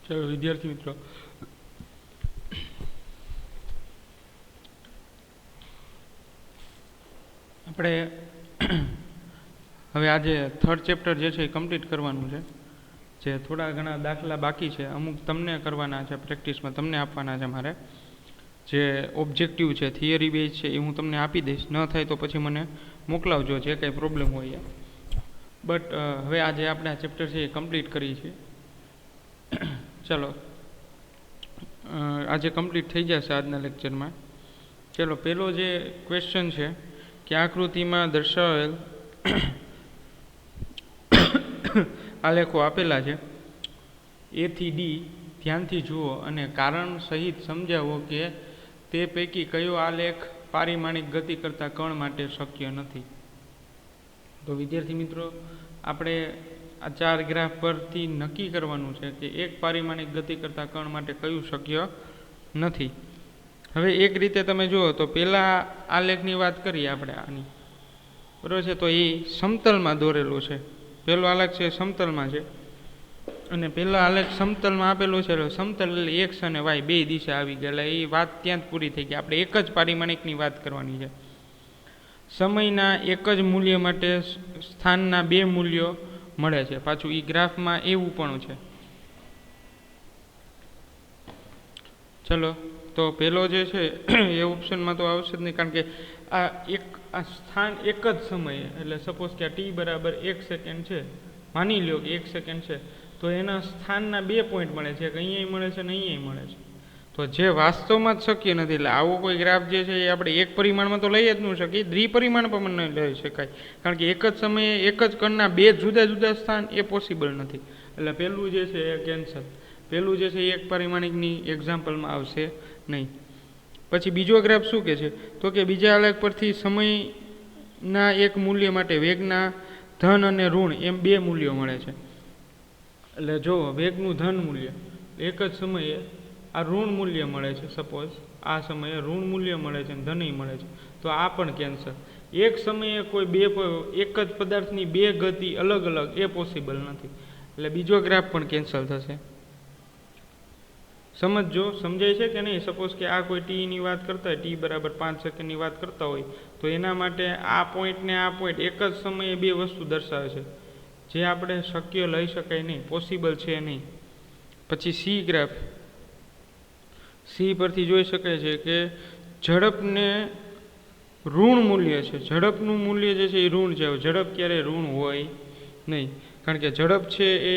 ચાલો વિદ્યાર્થી મિત્રો, આપણે હવે આજે થર્ડ ચેપ્ટર જે છે એ કમ્પ્લીટ કરવાનું છે. જે થોડા ઘણા દાખલા બાકી છે, અમુક તમને કરવાના છે, પ્રેક્ટિસમાં તમને આપવાના છે. મારે જે ઓબ્જેક્ટિવ છે, થિયરી બેઝ છે, એ હું તમને આપી દઈશ. ન થાય તો પછી મને મોકલાવજો જે કંઈ પ્રોબ્લેમ હોય. બટ હવે આજે આપણે આ ચેપ્ટર છે એ કમ્પ્લીટ કરી છે. ચાલો, આજે કમ્પ્લીટ થઈ જશે આજના લેક્ચરમાં. ચલો, પહેલો જે ક્વેશ્ચન છે કે આકૃતિમાં દર્શાવેલ આલેખો આપેલા છે, એ થી ડી ધ્યાનથી જુઓ અને કારણ સહિત સમજાવો કે તે પૈકી કયો આલેખ પારિમાણિક ગતિ કરતા કણ માટે શક્ય નથી. તો વિદ્યાર્થી મિત્રો, આપણે આ 4 ગ્રાફ પરથી નક્કી કરવાનું છે કે એક પારિમાણિક ગતિ કરતા કણ માટે કયું શક્ય નથી. હવે એક રીતે તમે જુઓ તો પહેલા આલેખની વાત કરીએ આપણે આની, બરાબર છે. તો એ સમતલમાં દોરેલું છે. પહેલો આલેખ છે સમતલમાં છે, અને પહેલો આલેખ સમતલમાં આપેલો છે. સમતલ એટલે એક્સ અને વાય બે દિશા આવી ગયેલા. એ વાત ત્યાં જ પૂરી થઈ ગઈ. આપણે એક જ પારિમાણિકની વાત કરવાની છે. સમયના એક જ મૂલ્ય માટે સ્થાનના 2 મૂલ્યો મળે છે. પાછું એ ગ્રાફમાં એવું પણ છે. ચલો, તો પહેલો જે છે એ ઓપ્શનમાં તો આવશે જ નહીં, કારણ કે આ સ્થાન એક જ સમયે, એટલે સપોઝ કે આ ટી બરાબર 1 સેકન્ડ છે, માની લ્યો કે 1 સેકન્ડ છે, તો એના સ્થાનના 2 પોઈન્ટ મળે છે, કે અહીંયા મળે છે ને અહીંયા મળે છે. તો જે વાસ્તવમાં જ શક્ય નથી. એટલે આવો કોઈ ગ્રાફ જે છે એ આપણે એક પરિમાણમાં તો લઈ જ ન શકીએ, દ્વિપરિમાણ પણ નહીં લઈ શકાય, કારણ કે એક જ સમયે એક જ કણના 2 જુદા જુદા સ્થાન એ પોસિબલ નથી. એટલે પહેલું જે છે એ કેન્સલ. પહેલું જે છે એ એક પરિમાણિકની એક્ઝામ્પલમાં આવશે નહીં. પછી બીજો ગ્રાફ શું કહે છે, તો કે બીજા આલેખ પરથી સમયના એક મૂલ્ય માટે વેગના ધન અને ઋણ એમ 2 મૂલ્યો મળે છે. એટલે જો વેગનું ધન મૂલ્ય એક જ સમયે આ ઋણ મૂલ્ય મળે છે, સપોઝ આ સમયે ઋણ મૂલ્ય મળે છે અને ધનય મળે છે, તો આ પણ કેન્સલ. એક સમયે કોઈ એક જ પદાર્થની 2 ગતિ અલગ અલગ એ પોસિબલ નથી. એટલે બીજો ગ્રાફ પણ કેન્સલ થશે. સમજો, સમજાય છે કે નહીં? સપોઝ કે આ કોઈ ટીની વાત કરતા હોય, ટી બરાબર 5 સેકન્ડની વાત કરતા હોય, તો એના માટે આ પોઈન્ટ ને આ પોઈન્ટ એક જ સમયે 2 વસ્તુ દર્શાવે છે, જે આપણે શક્ય લઈ શકાય નહીં, પોસિબલ છે નહીં. પછી સી ગ્રાફ, સી પરથી જોઈ શકાય છે કે ઝડપને ઋણ મૂલ્ય છે. ઝડપનું મૂલ્ય જે છે એ ઋણ છે. ઝડપ ક્યારે ઋણ હોય નહીં, કારણ કે ઝડપ છે એ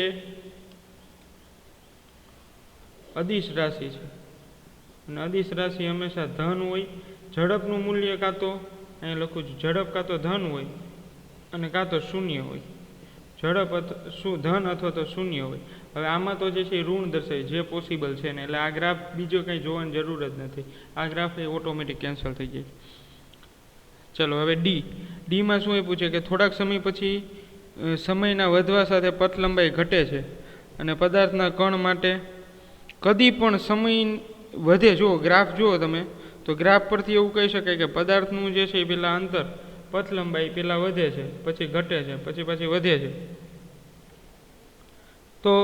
અદિશ રાશિ છે, અને અદિશ રાશિ હંમેશા ધન હોય. ઝડપનું મૂલ્ય કાં તો અહીં લખું છું, ઝડપ કાં તો ધન હોય અને કાં તો શૂન્ય હોય. ઝડપ ધન અથવા તો શૂન્ય હોય. હવે આમાં તો જે છે એ ઋણ દર્શાવે, જે પોસિબલ છે ને. એટલે આ ગ્રાફ બીજો કંઈ જોવાની જરૂર જ નથી. આ ગ્રાફ એ ઓટોમેટિક કેન્સલ થઈ જાય. ચલો, હવે ડીમાં શું એ પૂછે કે થોડાક સમય પછી સમયના વધવા સાથે પથ લંબાઈ ઘટે છે, અને પદાર્થના કણ માટે કદી પણ સમય વધે. જુઓ ગ્રાફ જુઓ તમે, તો ગ્રાફ પરથી એવું કહી શકાય કે પદાર્થનું જે છે એ પહેલાં અંતર, પથ લંબાઈ પહેલાં વધે છે, પછી ઘટે છે, પછી વધે છે. તો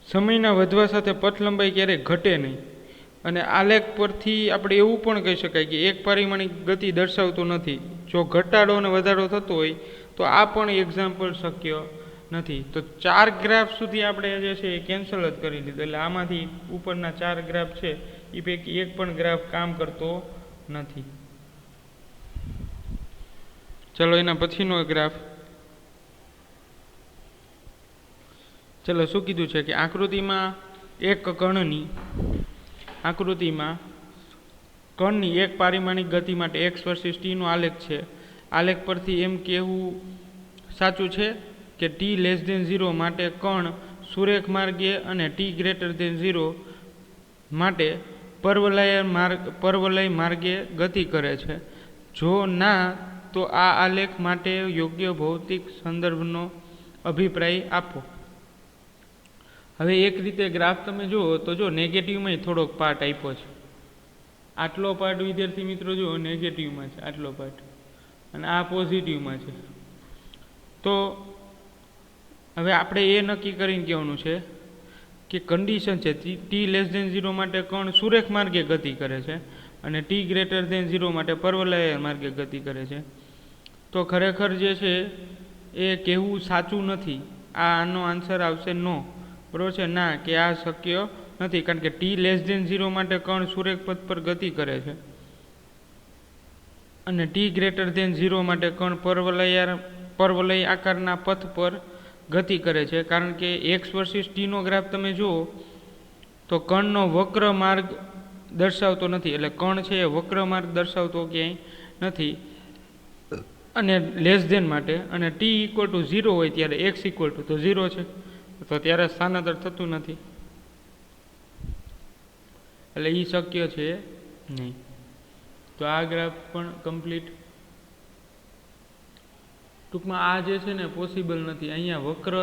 સમયના વધવા સાથે પથ લંબાઈ ક્યારેય ઘટે નહીં. અને આલેખ પરથી આપણે એવું પણ કહી શકાય કે એક પારિમાણિક ગતિ દર્શાવતો નથી. જો ઘટાડો અને વધારો થતો હોય તો આ પણ એક્ઝામ્પલ શક્ય નથી. તો 4 ગ્રાફ સુધી આપણે જે છે એ કેન્સલ જ કરી દીધું. એટલે આમાંથી ઉપરના 4 ગ્રાફ છે એ પૈકી એક પણ ગ્રાફ કામ કરતો નથી. ચલો, એના પછીનો ગ્રાફ. ચલો, શું કીધું છે કે આકૃતિમાં કણની એક પારિમાણિક ગતિ માટે x વર્સિસ t નો આલેખ છે. આલેખ પરથી એમ કહેવું સાચું છે કે t 0 માટે કણ સુરેખ માર્ગે અને t 0 માટે પરવલય માર્ગે ગતિ કરે છે. જો ના, તો આ આલેખ માટે યોગ્ય ભૌતિક સંદર્ભનો અભિપ્રાય આપો. હવે એક રીતે ગ્રાફ તમે જુઓ તો જો નેગેટિવમાં થોડોક પાર્ટ આપ્યો છે. આટલો પાર્ટ વિદ્યાર્થી મિત્રો જુઓ નેગેટિવમાં છે, આટલો પાર્ટ, અને આ પોઝિટિવમાં છે. તો હવે આપણે એ નક્કી કરીને કહેવાનું છે કે કન્ડિશન છે ટી લેસ ધેન 0 માટે કણ સુરેખ માર્ગે ગતિ કરે છે અને ટી ગ્રેટર ધેન 0 માટે પર્વલય માર્ગે ગતિ કરે છે, તો ખરેખર જે છે એ કહેવું સાચું નથી. આનો આન્સર આવશે નો. બરાબર છે, ના, કે આ શક્ય નથી, કારણ કે ટી લેસ ધેન 0 માટે કણ સુરેખ પથ પર ગતિ કરે છે અને ટી ગ્રેટર ધેન 0 માટે કણ પર્વલય આકારના પથ પર ગતિ કરે છે. કારણ કે એક્સ વર્સિસ ટીનો ગ્રાફ તમે જુઓ તો કણનો વક્ર માર્ગ દર્શાવતો નથી, એટલે કણ છે એ વક્ર માર્ગ દર્શાવતો ક્યાંય નથી અને લેસ ધેન માટે, અને ટી ઇક્વલ ટુ 0 હોય ત્યારે એક્સ ઇક્વલ ટુ તો 0 છે, તો ત્યારે સ્થાનાંતર થતું નથી, એટલે એ શક્ય છે નહીં. તો આ ગ્રાફ પણ કમ્પ્લીટ. ટૂંકમાં આ જે છે ને પોસિબલ નથી. અહીંયા વક્ર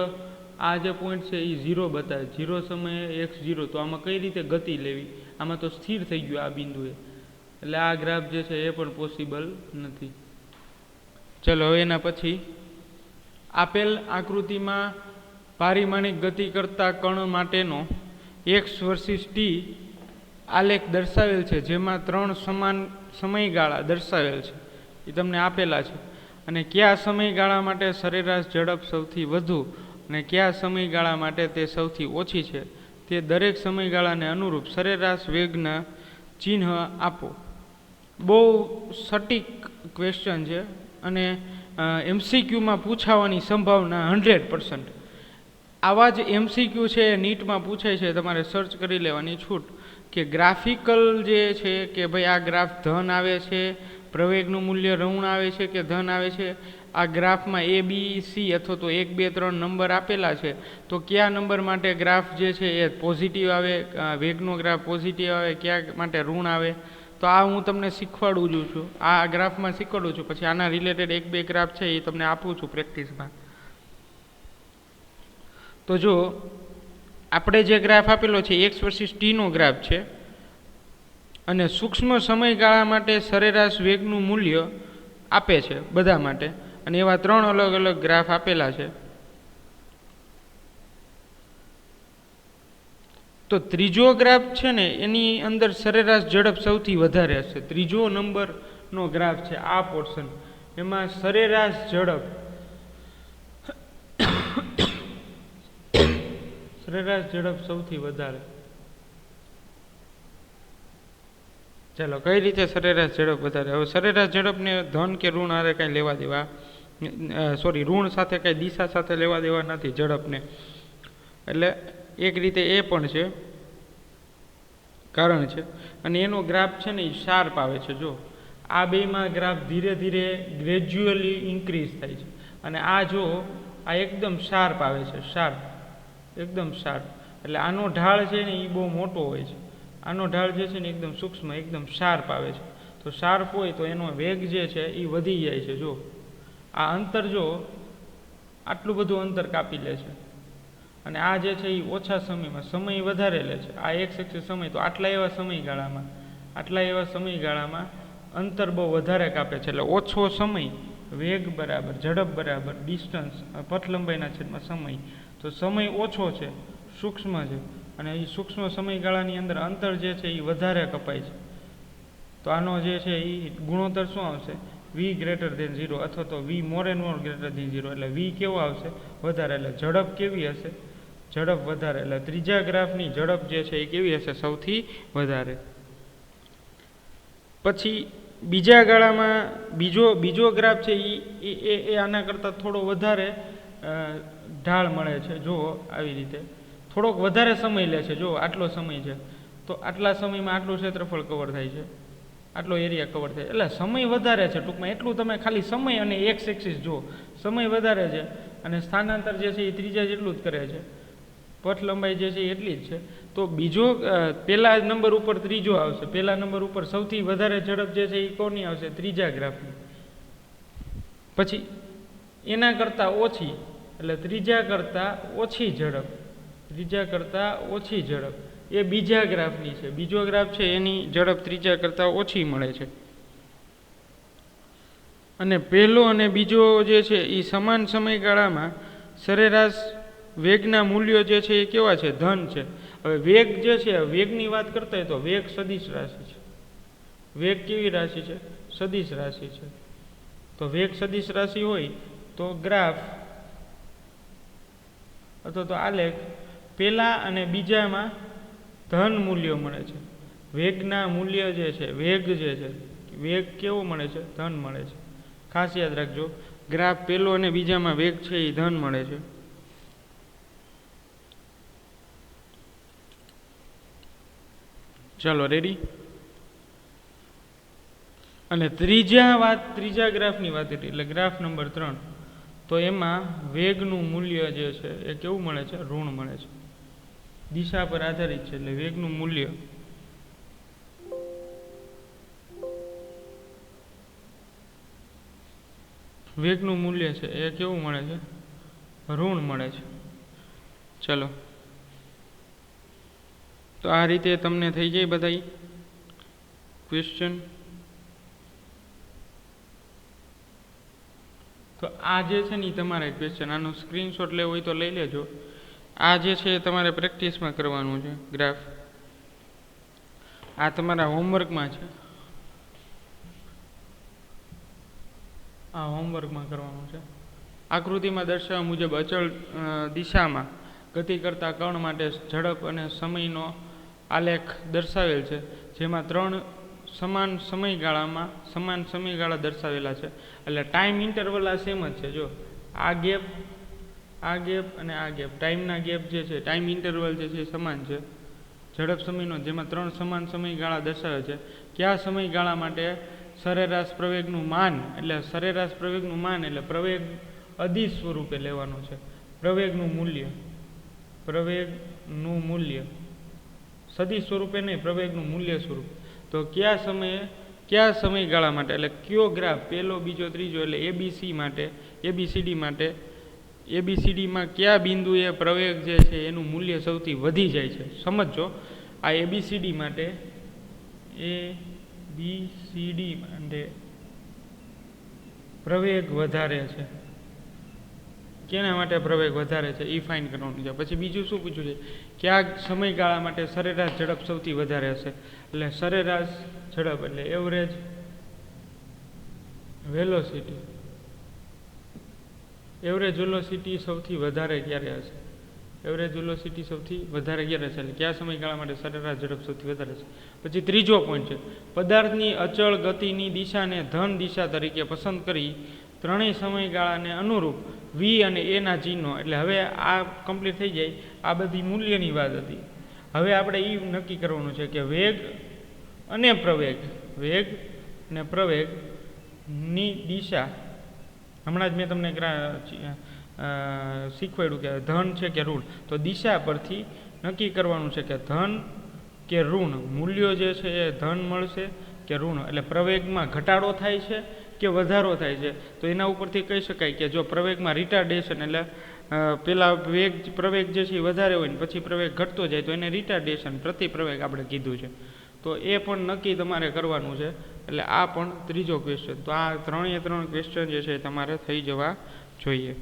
આ જે પોઈન્ટ છે એ 0 બતાવે, 0 સમયે x0, તો આમાં કઈ રીતે ગતિ લેવી? આમાં તો સ્થિર થઈ ગયું આ બિંદુએ, એટલે આ ગ્રાફ જે છે એ પણ પોસિબલ નથી. ચલો હવે એના પછી આપેલ આકૃતિમાં પારિમાણિક ગતિ કરતા કણ માટેનો એક્સ વર્સિસ ટી આલેખ દર્શાવેલ છે, જેમાં 3 સમાન સમયગાળા દર્શાવેલ છે, એ તમને આપેલા છે, અને કયા સમયગાળા માટે સરેરાશ ઝડપ સૌથી વધુ અને કયા સમયગાળા માટે તે સૌથી ઓછી છે, તે દરેક સમયગાળાને અનુરૂપ સરેરાશ વેગના ચિહ્ન આપો. બહુ સટીક ક્વેશ્ચન છે અને એમસીક્યુમાં પૂછાવાની સંભાવના 100%. આવા જ એમસીક્યુ છે નીટમાં પૂછાય છે, તમારે સર્ચ કરી લેવાની છૂટ કે ગ્રાફિકલ જે છે કે ભાઈ આ ગ્રાફ ધન આવે છે, પ્રવેગનું મૂલ્ય ઋણ આવે છે કે ધન આવે છે, આ ગ્રાફમાં એ બી સી અથવા તો 1 2 3 નંબર આપેલા છે, તો કયા નંબર માટે ગ્રાફ જે છે એ પોઝિટિવ આવે, વેગનો ગ્રાફ પોઝિટિવ આવે, કયા માટે ઋણ આવે, તો આ હું તમને શીખવાડું છું, આ ગ્રાફમાં શીખવાડું છું. પછી આના રિલેટેડ 1 2 ગ્રાફ છે એ તમને આપું છું પ્રેક્ટિસમાં. તો જો આપણે જે ગ્રાફ આપેલો છે એક્સ વર્સિસ ટીનો ગ્રાફ છે અને સૂક્ષ્મ સમયગાળા માટે સરેરાશ વેગનું મૂલ્ય આપે છે બધા માટે, અને એવા 3 અલગ અલગ ગ્રાફ આપેલા છે. તો ત્રીજો ગ્રાફ છે ને એની અંદર સરેરાશ ઝડપ સૌથી વધારે હશે. ત્રીજો નંબરનો ગ્રાફ છે આ પોર્શન, એમાં સરેરાશ ઝડપ સૌથી વધારે. ચાલો, કઈ રીતે સરેરાશ ઝડપ વધારે? હવે સરેરાશ ઝડપને ધન કે ઋણ હારે કાંઈ લેવા દેવા, ઋણ સાથે કાંઈ દિશા સાથે લેવા દેવા નથી ઝડપને, એટલે એક રીતે એ પણ છે, કારણ છે. અને એનો ગ્રાફ છે ને એ શાર્પ આવે છે. જો આ બેમાં ગ્રાફ ધીરે ધીરે ગ્રેજ્યુઅલી ઇન્ક્રીઝ થાય છે, અને આ જો આ એકદમ શાર્પ આવે છે, શાર્પ, એકદમ શાર્પ. એટલે આનો ઢાળ છે ને એ બહુ મોટો હોય છે, આનો ઢાળ જે છે ને એકદમ સૂક્ષ્મ, એકદમ શાર્પ આવે છે. તો શાર્પ હોય તો એનો વેગ જે છે એ વધી જાય છે. જો આ અંતર, જો આટલું બધું અંતર કાપી લે છે, અને આ જે છે એ ઓછા સમયમાં સમય વધારે લે છે. આ એક એક્સિસ સમય, તો આટલા એવા સમયગાળામાં અંતર બહુ વધારે કાપે છે, એટલે ઓછો સમય, વેગ બરાબર ઝડપ બરાબર ડિસ્ટન્સ, પથ લંબાઈના છેદમાં સમય. તો સમય ઓછો છે, સૂક્ષ્મ છે, અને એ સૂક્ષ્મ સમયગાળાની અંદર અંતર જે છે એ વધારે કપાય છે. તો આનો જે છે એ ગુણોત્તર શું આવશે? વી ગ્રેટર ધેન 0 અથવા તો we more and more greater than 0, એટલે વી કેવો આવશે? વધારે. એટલે ઝડપ કેવી હશે? ઝડપ વધારે. એટલે ત્રીજા ગ્રાફની ઝડપ જે છે એ કેવી હશે? સૌથી વધારે. પછી બીજા ગાળામાં બીજો ગ્રાફ છે એ આના કરતાં થોડો વધારે ઢાળ મળે છે. જુઓ આવી રીતે થોડોક વધારે સમય લે છે. જો આટલો સમય છે તો આટલા સમયમાં આટલું ક્ષેત્રફળ કવર થાય છે, આટલો એરિયા કવર થાય, એટલે સમય વધારે છે. ટૂંકમાં એટલું તમે ખાલી સમય અને એક્સ એક્સિસ જુઓ, સમય વધારે છે અને સ્થાનાંતર જે છે એ ત્રીજા જેટલું જ કરે છે, પથ લંબાઈ જે છે એટલી જ છે. તો બીજો પહેલા નંબર ઉપર ત્રીજો આવશે, પહેલા નંબર ઉપર સૌથી વધારે ઝડપ જે છે એ કોની આવશે? ત્રીજા ગ્રાફની. પછી એના કરતાં ઓછી, એટલે ત્રીજા કરતાં ઓછી ઝડપ એ બીજા ગ્રાફની છે. બીજો ગ્રાફ છે એની ઝડપ ત્રીજા કરતાં ઓછી મળે છે. અને પહેલો અને બીજો જે છે એ સમાન સમયગાળામાં સરેરાશ વેગના મૂલ્યો જે છે એ કેવા છે? ધન છે. હવે વેગ જે છે, વેગની વાત કરતા હોય તો વેગ સદિશ રાશિ છે. વેગ કેવી રાશિ છે? સદિશ રાશિ છે. તો વેગ સદિશ રાશિ હોય તો ગ્રાફ અથવા તો આલેખ પહેલા અને બીજામાં ધન મૂલ્યો મળે છે. વેગના મૂલ્ય જે છે, વેગ જે છે, વેગ કેવો મળે છે? ધન મળે છે. ખાસ યાદ રાખજો, ગ્રાફ પહેલો અને બીજામાં વેગ છે એ ધન મળે છે. ચાલો રેડી. અને ત્રીજા ગ્રાફની વાત કરી, એટલે ગ્રાફ નંબર 3, તો એમાં વેગનું મૂલ્ય જે છે એ કેવું મળે છે? ઋણ મળે છે. દિશા પર આધારિત છે, એટલે વેગનું મૂલ્ય છે એ કેવું મળે છે? ઋણ મળે છે. ચલો, તો આ રીતે તમને થઈ જાય બધા ક્વેશ્ચન. તો આ જે છે ને તમારે ક્વેશ્ચન, આનો સ્ક્રીનશોટ લેવો હોય તો લઈ લેજો. આ જે છે તમારે પ્રેક્ટિસમાં કરવાનું છે ગ્રાફ. આ તમારા હોમવર્કમાં છે. આ હોમવર્કમાં કરવાનું છે. આકૃતિમાં દર્શાવ્યા મુજબ અચળ દિશામાં ગતિ કરતા કણ માટે ઝડપ અને સમયનો આલેખ દર્શાવેલ છે, જેમાં 3 સમાન સમયગાળા દર્શાવેલા છે. એટલે ટાઈમ ઇન્ટરવલ આ સેમ જ છે. જો આ ગેપ અને આ ગેપ, ટાઈમના ગેપ જે છે, ટાઈમ ઇન્ટરવલ જે છે એ સમાન છે. ઝડપ સમયનો, જેમાં 3 સમાન સમયગાળા દર્શાવે છે. કયા સમયગાળા માટે સરેરાશ પ્રવેગનું માન, એટલે પ્રવેગ અદિશ સ્વરૂપે લેવાનું છે. પ્રવેગનું મૂલ્ય સદિશ સ્વરૂપે નહીં, પ્રવેગનું મૂલ્ય સ્વરૂપ. તો કયા સમયગાળા માટે, એટલે કયો ગ્રાફ, પહેલો, બીજો, ત્રીજો, એટલે એબીસીડીમાં કયા બિંદુએ પ્રવેગ જે છે એનું મૂલ્ય સૌથી વધી જાય છે. સમજો, આ એબીસીડી માટે પ્રવેગ વધારે છે. કેના માટે પ્રવેગ વધારે છે એ ફાઇન કરવાનું છે. પછી બીજું શું પૂછ્યું છે? કયા સમયગાળા માટે સરેરાશ ઝડપ સૌથી વધારે હશે? એટલે સરેરાશ ઝડપ એટલે એવરેજ વેલોસિટી સૌથી વધારે ક્યારે હશે? એટલે કયા સમયગાળા માટે સરેરાશ ઝડપ સૌથી વધારે છે? પછી ત્રીજો પોઈન્ટ છે, પદાર્થની અચળ ગતિની દિશાને ધન દિશા તરીકે પસંદ કરી ત્રણેય સમયગાળાને અનુરૂપ વી અને એના ચિહ્નો. એટલે હવે આ કમ્પ્લીટ થઈ જાય. આ બધી મૂલ્યની વાત હતી. હવે આપણે એ નક્કી કરવાનું છે કે વેગ અને પ્રવેગની દિશા, હમણાં જ મેં તમને શીખવાડ્યું કે ધન છે કે ઋણ. તો દિશા પરથી નક્કી કરવાનું છે કે ધન કે ઋણ મૂલ્યો જે છે એ ધન મળશે કે ઋણ. એટલે પ્રવેગમાં ઘટાડો થાય છે કે વધારો થાય છે. તો એના ઉપરથી કહી શકાય કે જો પ્રવેગમાં રિટાર્ડેશન, એટલે પેલા પ્રવેગ જે છે એ વધારે હોય ને પછી પ્રવેગ ઘટતો જાય તો એને રિટાર્ડેશન, પ્રતિપ્રવેગ આપણે કીધું છે. તો એ પણ નક્કી તમારે કરવાનું છે. એટલે આ પણ ત્રીજો ક્વેશ્ચન. તો આ 3 ક્વેશ્ચન જે છે તમારે થઈ જવા જોઈએ.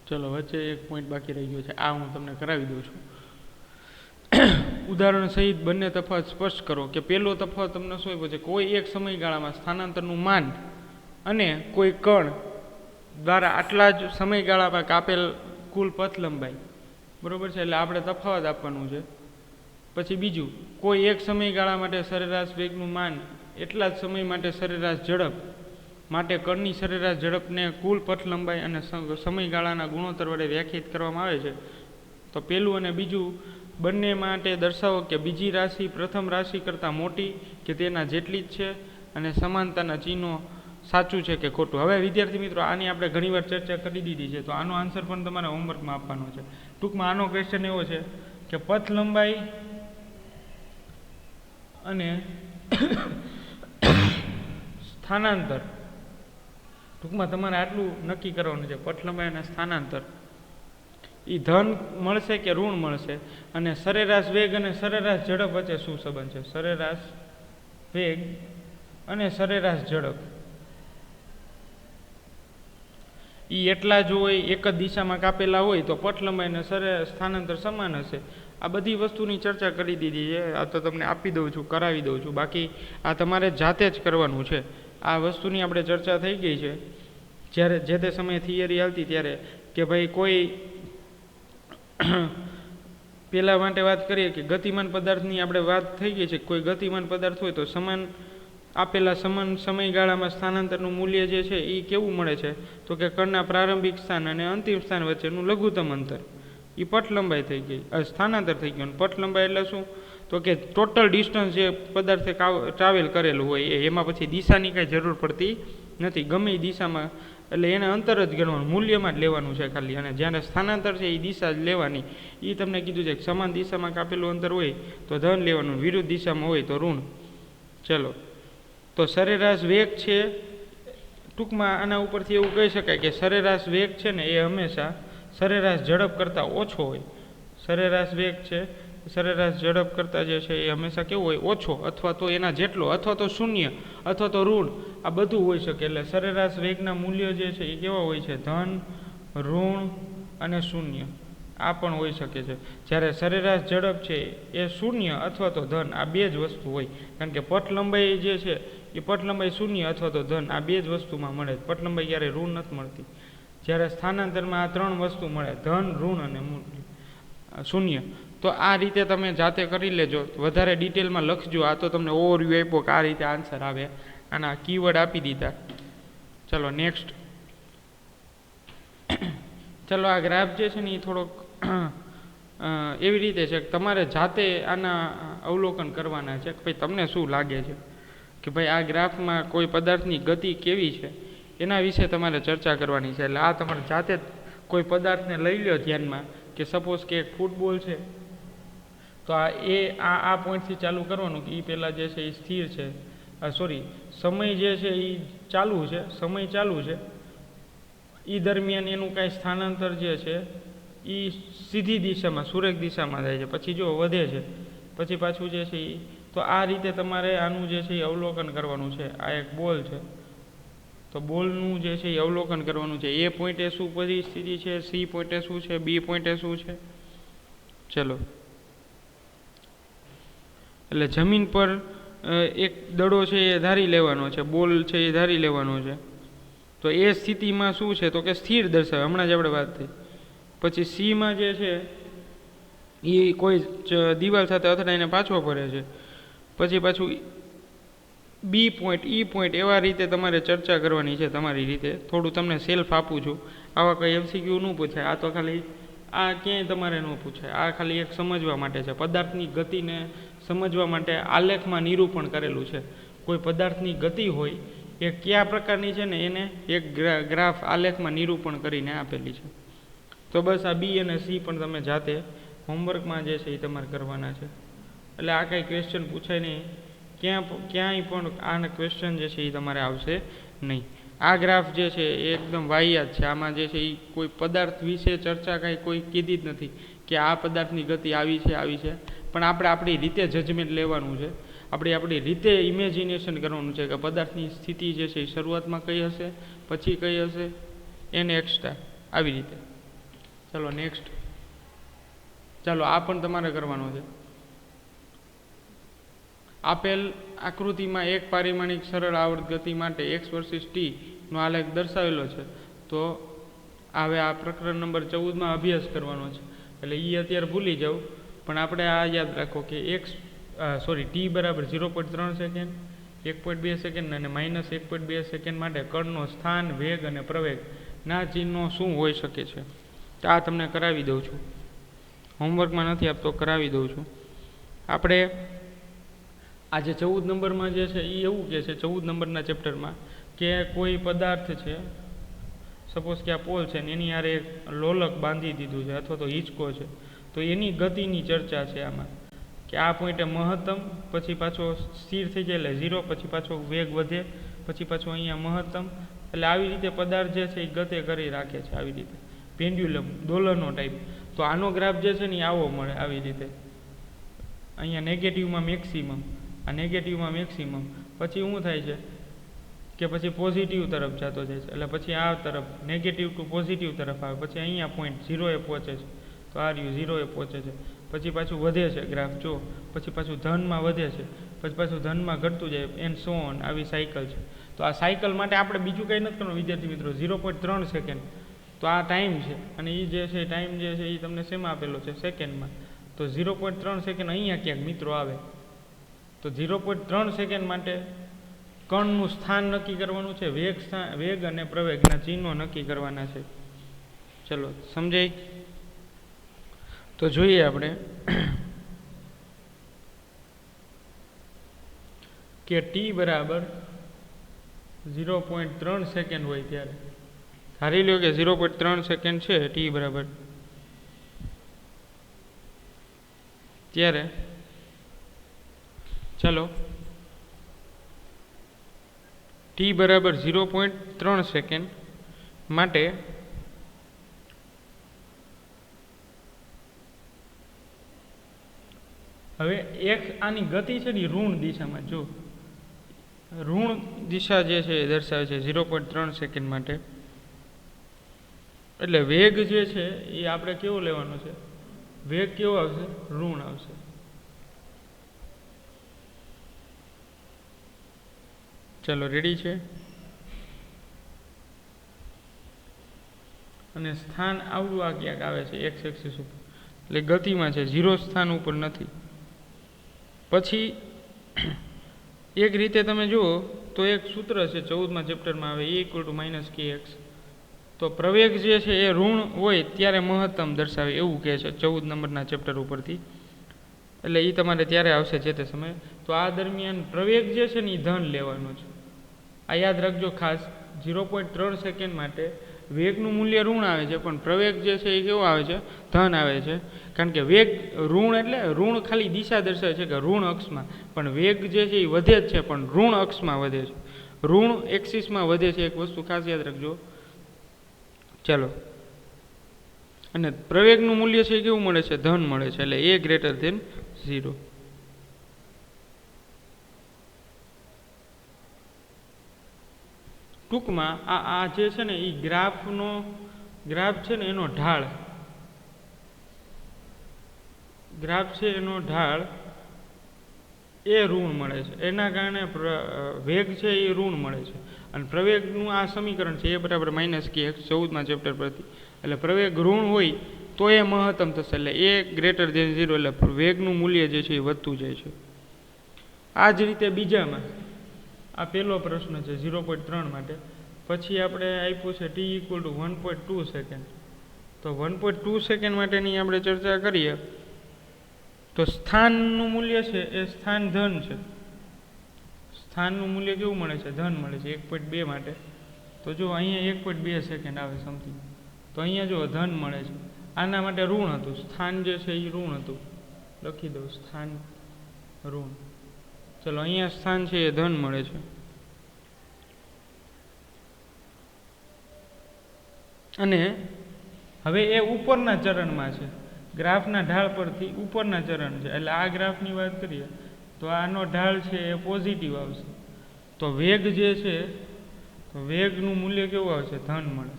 ચલો, વચ્ચે એક પોઈન્ટ બાકી રહી ગયો છે, આ હું તમને કરાવી દઉં છું. ઉદાહરણ સહિત બંને તફાવત સ્પષ્ટ કરો. કે પહેલો તફાવત તમને શું આપ્યો છે? કોઈ એક સમયગાળામાં સ્થાનાંતરનું માન અને કોઈ કણ દ્વારા આટલા જ સમયગાળામાં કાપેલ કુલ પથ લંબાઈ. બરાબર છે? એટલે આપણે તફાવત આપવાનું છે. પછી બીજું, કોઈ એક સમયગાળા માટે સરેરાશ વેગનું માન, એટલા જ સમય માટે સરેરાશ ઝડપ માટે કણની સરેરાશ ઝડપને કુલ પથ લંબાઈ અને સમયગાળાના ગુણોત્તર વડે વ્યાખ્યાયિત કરવામાં આવે છે. તો પહેલું અને બીજું બંને માટે દર્શાવો કે બીજી રાશિ પ્રથમ રાશિ કરતાં મોટી કે તેના જેટલી જ છે અને સમાનતાના ચિહ્નો સાચું છે કે ખોટું. હવે વિદ્યાર્થી મિત્રો, આની આપણે ઘણીવાર ચર્ચા કરી દીધી છે, તો આનો આન્સર પણ તમારે હોમવર્કમાં આપવાનો છે. ટૂંકમાં આનો ક્વેશ્ચન એવો છે કે પથ લંબાઈ અને સ્થાનાંતર, ટૂંકમાં તમારે આટલું નક્કી કરવાનું છે, પથ લંબાઈ અને સ્થાનાંતર એ ધન મળશે કે ઋણ મળશે, અને સરેરાશ વેગ અને સરેરાશ ઝડપ વચ્ચે શું સંબંધ છે? સરેરાશ વેગ અને સરેરાશ ઝડપ એ એટલા જ હોય, એક જ દિશામાં કાપેલા હોય તો પટ લંબાઈ અને સ્થાનાંતર સમાન હશે. આ બધી વસ્તુની ચર્ચા કરી દીધી છે. આ તો તમને આપી દઉં છું, કરાવી દઉં છું. બાકી આ તમારે જાતે જ કરવાનું છે. આ વસ્તુની આપણે ચર્ચા થઈ ગઈ છે જ્યારે જે તે સમયે થિયરી આવતી ત્યારે, કે ભાઈ કોઈ પેલા માટે વાત કરીએ કે ગતિમાન પદાર્થની આપણે વાત થઈ ગઈ છે. કોઈ ગતિમાન પદાર્થ હોય તો આપેલા સમાન સમયગાળામાં સ્થાનાંતરનું મૂલ્ય જે છે એ કેવું મળે છે, તો કે કણના પ્રારંભિક સ્થાન અને અંતિમ સ્થાન વચ્ચેનું લઘુત્તમ અંતર, એ પટ લંબાઈ થઈ ગઈ, સ્થાનાંતર થઈ ગયું. પટ લંબાઈ એટલે શું, તો કે ટોટલ ડિસ્ટન્સ જે પદાર્થે ટ્રાવેલ કરેલું હોય એમાં પછી દિશાની કાંઈ જરૂર પડતી નથી. ગમે એ દિશામાં, એટલે એને અંતર જ ગણવાનું, મૂલ્યમાં જ લેવાનું છે ખાલી. અને જ્યારે સ્થાનાંતર છે એ દિશા જ લેવાની. એ તમને કીધું છે કે સમાન દિશામાં કાપેલું અંતર હોય તો ધન લેવાનું, વિરુદ્ધ દિશામાં હોય તો ઋણ. ચલો, તો સરેરાશ વેગ છે, ટૂંકમાં આના ઉપરથી એવું કહી શકાય કે સરેરાશ વેગ છે ને એ હંમેશા સરેરાશ ઝડપ કરતાં ઓછો હોય. સરેરાશ વેગ છે, સરેરાશ ઝડપ કરતાં જે છે એ હંમેશા કેવો હોય, ઓછો, અથવા તો એના જેટલો, અથવા તો શૂન્ય, અથવા તો ઋણ, આ બધું હોઈ શકે. એટલે સરેરાશ વેગના મૂલ્યો જે છે એ કેવા હોય છે, ધન, ઋણ અને શૂન્ય, આ પણ હોઈ શકે છે. જ્યારે સરેરાશ ઝડપ છે એ શૂન્ય અથવા તો ધન, આ બે જ વસ્તુ હોય. કારણ કે પટ લંબાઈ જે છે એ પટ લંબાઈ શૂન્ય અથવા તો ધન, આ બે જ વસ્તુમાં મળે. પટ લંબાઈ ક્યારે ઋણ નથી મળતી. જ્યારે સ્થાનાંતરમાં આ ત્રણ વસ્તુ મળે, ધન, ઋણ અને શૂન્ય. તો આ રીતે તમે જાતે કરી લેજો, વધારે ડિટેલમાં લખજો. આ તો તમને ઓવરવ્યૂ આપ્યો કે આ રીતે આન્સર આવે, આના કીવર્ડ આપી દીધા. ચલો નેક્સ્ટ. ચલો, આ ગ્રાફ જે છે ને એ થોડોક એવી રીતે છે કે તમારે જાતે આના અવલોકન કરવાના છે કે ભાઈ તમને શું લાગે છે કે ભાઈ આ ગ્રાફમાં કોઈ પદાર્થની ગતિ કેવી છે, એના વિશે તમારે ચર્ચા કરવાની છે. એટલે આ તમારે જાતે જ કોઈ પદાર્થને લઈ લો ધ્યાનમાં, કે સપોઝ કે એક ફૂટબોલ છે, તો આ પોઈન્ટથી ચાલુ કરવાનું કે એ પહેલાં જે છે એ સ્થિર છે, સમય જે છે એ ચાલુ છે, સમય ચાલુ છે, એ દરમિયાન એનું કાંઈ સ્થાનાંતર જે છે એ સીધી દિશામાં, સુરેખ દિશામાં જાય છે, પછી જો વધે છે, પછી પાછું જે છે એ. તો આ રીતે તમારે આનું જે છે એ અવલોકન કરવાનું છે. આ એક બોલ છે, તો બોલનું જે છે એ અવલોકન કરવાનું છે. એ પોઈન્ટે શું પરિસ્થિતિ છે, સી પોઈન્ટે શું છે, બી પોઈન્ટે શું છે. ચલો, એટલે જમીન પર એક દડો છે એ ધારી લેવાનો છે, બોલ છે એ ધારી લેવાનો છે. તો એ સ્થિતિમાં શું છે, તો કે સ્થિર દર્શાવે, હમણાં જ આપણે વાત થઈ. પછી સીમાં જે છે એ કોઈ દિવાલ સાથે અથડાઈને પાછો ફરે છે. પછી પાછું બી પોઈન્ટ, ઈ પોઈન્ટ, એવા રીતે તમારે ચર્ચા કરવાની છે તમારી રીતે. થોડું તમને સેલ્ફ આપું છું, આવા કંઈ એમસીક્યુ ન પૂછાય. આ તો ખાલી આ ક્યાંય તમારે ન પૂછાય. આ ખાલી એક સમજવા માટે છે, પદાર્થની ગતિને સમજવા માટે આલેખમાં નિરૂપણ કરેલું છે. કોઈ પદાર્થની ગતિ હોય એ કયા પ્રકારની છે ને એને એક ગ્રાફ આલેખમાં નિરૂપણ કરીને આપેલી છે. તો બસ આ બી અને સી પણ તમે જાતે હોમવર્કમાં જે છે એ તમારે કરવાના છે. એટલે આ કાંઈ ક્વેશ્ચન પૂછાય નહીં, ક્યાંય પણ આના ક્વેશ્ચન જે છે એ તમારે આવશે નહીં. આ ગ્રાફ જે છે એ એકદમ વાહિયાત છે. આમાં જે છે એ કોઈ પદાર્થ વિશે ચર્ચા કાંઈ કોઈ કીધી જ નથી કે આ પદાર્થની ગતિ આવી છે. પણ આપણે આપણી રીતે જજમેન્ટ લેવાનું છે. આપણે આપણી રીતે ઇમેજિનેશન કરવાનું છે કે પદાર્થની સ્થિતિ જે છે એ શરૂઆતમાં કઈ હશે, પછી કઈ હશે, એને એક્સ્ટ્રા આવી રીતે. ચાલો નેક્સ્ટ. ચાલો, આ પણ તમારે કરવાનો છે. આપેલ આકૃતિમાં એક પારિમાણિક સરળ આવર્ત ગતિ માટે x વર્સિસ t નો આલેખ દર્શાવેલો છે. તો હવે આ પ્રકરણ નંબર 14માં અભ્યાસ કરવાનો છે. એટલે એ અત્યારે ભૂલી જાવ, પણ આપણે આ યાદ રાખો કે t બરાબર 0.3 સેકન્ડ, 1.2 સેકન્ડ અને -1.2 સેકન્ડ માટે કણનો સ્થાન, વેગ અને પ્રવેગ ના ચિહ્નો શું હોઈ શકે છે. તો આ તમને કરાવી દઉં છું, હોમવર્કમાં નથી આપતો, કરાવી દઉં છું. આપણે આજે 14 નંબરમાં જે છે એ એવું કહે છે, 14 નંબરના ચેપ્ટરમાં, કે કોઈ પદાર્થ છે, સપોઝ કે આ પોલ છે ને એની યારે એક લોલક બાંધી દીધું છે અથવા તો હિંચકો છે. તો એની ગતિની ચર્ચા છે આમાં, કે આ પોઈન્ટે મહત્તમ, પછી પાછો સ્થિર થઈ જાય એટલે 0, પછી પાછો વેગ વધે, પછી પાછો અહીંયા મહત્તમ. એટલે આવી રીતે પદાર્થ જે છે એ ગતે કરી રાખે છે, આવી રીતે પેન્ડ્યુલમ, દોલનો ટાઈપ. તો આનો ગ્રાફ જે છે ને એ આવો મળે, આવી રીતે. અહીંયા નેગેટિવમાં મેક્સિમમ, આ નેગેટિવમાં મેક્સિમમ. પછી શું થાય છે કે પછી પોઝિટિવ તરફ જતો જાય છે, એટલે પછી આ તરફ નેગેટિવ ટુ પોઝિટિવ તરફ આવે, પછી અહીંયા પોઈન્ટ 0 પહોંચે છે, તો આ રહ્યું 0 પહોંચે છે, પછી પાછું વધે છે ગ્રાફ જો, પછી પાછું ધનમાં વધે છે, પછી પાછું ધનમાં ઘટતું જાય એન્ડ સો ઓન, આવી સાયકલ છે. તો આ સાયકલ માટે આપણે બીજું કંઈ નથી કરવાનું વિદ્યાર્થી મિત્રો, 0.3 સેકન્ડ તો આ ટાઈમ છે, અને એ જે છે ટાઈમ જે છે એ તમને શેમાં આપેલો છે? સેકન્ડમાં. તો 0.3 સેકન્ડ અહીંયા ક્યાંક મિત્રો આવે, તો 0.3 સેકન્ડ માટે કણનું સ્થાન નક્કી કરવાનું છે, વેગ અને પ્રવેગના ચિહ્નો નક્કી કરવાના છે. ચલો સમજાય? તો જોઈએ આપણે કે ટી બરાબર 0.3 સેકન્ડ હોય ત્યારે, ધારી લો કે 0.3 સેકન્ડ છે ટી બરાબર, ત્યારે ચલો ટી બરાબર 0.3 સેકન્ડ માટે હવે એક આની ગતિ છે ને ઋણ દિશામાં, જો ઋણ દિશા જે છે એ દર્શાવે છે 0.3 સેકન્ડ માટે, એટલે વેગ જે છે એ આપણે કેવો લેવાનો છે? વેગ કેવો આવશે? ઋણ આવશે. ચલો રેડી છે? અને સ્થાન આવડું આ ક્યાંક આવે છે એક્સ એક્સિસ ઉપર, એટલે ગતિમાં છે, 0 સ્થાન ઉપર નથી. પછી એક રીતે તમે જુઓ તો એક સૂત્ર છે 14મા ચેપ્ટરમાં આવે, E = -kx. તો પ્રવેગ જે છે એ ઋણ હોય ત્યારે મહત્તમ દર્શાવે એવું કહે છે 14 નંબરના ચેપ્ટર ઉપરથી, એટલે એ તમારે ત્યારે આવશે જે તે સમયે. તો આ દરમિયાન પ્રવેગ જે છે ને એ ધન લેવાનો છે, આ યાદ રાખજો ખાસ. 0.3 સેકન્ડ માટે વેગનું મૂલ્ય ઋણ આવે છે, પણ પ્રવેગ જે છે એ કેવો આવે છે? ધન આવે છે. કારણ કે વેગ ઋણ એટલે ઋણ ખાલી દિશા દર્શાવે છે કે ઋણ અક્ષમાં, પણ વેગ જે છે એ વધે જ છે પણ ઋણ અક્ષમાં વધે છે, ઋણ એક્સિસમાં વધે છે. એક વસ્તુ ખાસ યાદ રાખજો. ચાલો, અને પ્રવેગનું મૂલ્ય છે કેવું મળે છે? ધન મળે છે, એટલે a > 0. ટૂંકમાં આ જે છે ને એ ગ્રાફ છે ને એનો ઢાળ, ગ્રાફ છે એનો ઢાળ એ ઋણ મળે છે, એના કારણે વેગ છે એ ઋણ મળે છે. અને પ્રવેગનું આ સમીકરણ છે a બરાબર -kx 14મા ચેપ્ટર પરથી, એટલે પ્રવેગ ઋણ હોય તો એ મહત્તમ થશે, એટલે a > 0, એટલે વેગનું મૂલ્ય જે છે એ વધતું જાય છે. આ જ રીતે બીજામાં આ પહેલો પ્રશ્ન છે 0.3 માટે, પછી આપણે આપ્યું છે t = 1.2 સેકન્ડ. તો 1.2 સેકન્ડ માટેની આપણે ચર્ચા કરીએ તો સ્થાનનું મૂલ્ય છે એ સ્થાન ધન છે, સ્થાનનું મૂલ્ય કેવું મળે છે? ધન મળે છે 1.2 માટે. તો જો અહીંયા 1.2 સેકન્ડ આવે સમથિંગ, તો અહીંયા જો ધન મળે છે, આના માટે ઋણ હતું, સ્થાન જે છે એ ઋણ હતું, લખી દઉં સ્થાન ઋણ. ચલો અહીંયા સ્થાન છે એ ધન મળે છે. અને હવે એ ઉપરના ચરણમાં છે, ગ્રાફના ઢાળ પરથી ઉપરના ચરણ છે, એટલે આ ગ્રાફની વાત કરીએ તો આનો ઢાળ છે એ પોઝિટિવ આવશે. તો વેગ જે છે, તો વેગનું મૂલ્ય કેવું આવશે? ધન મળે.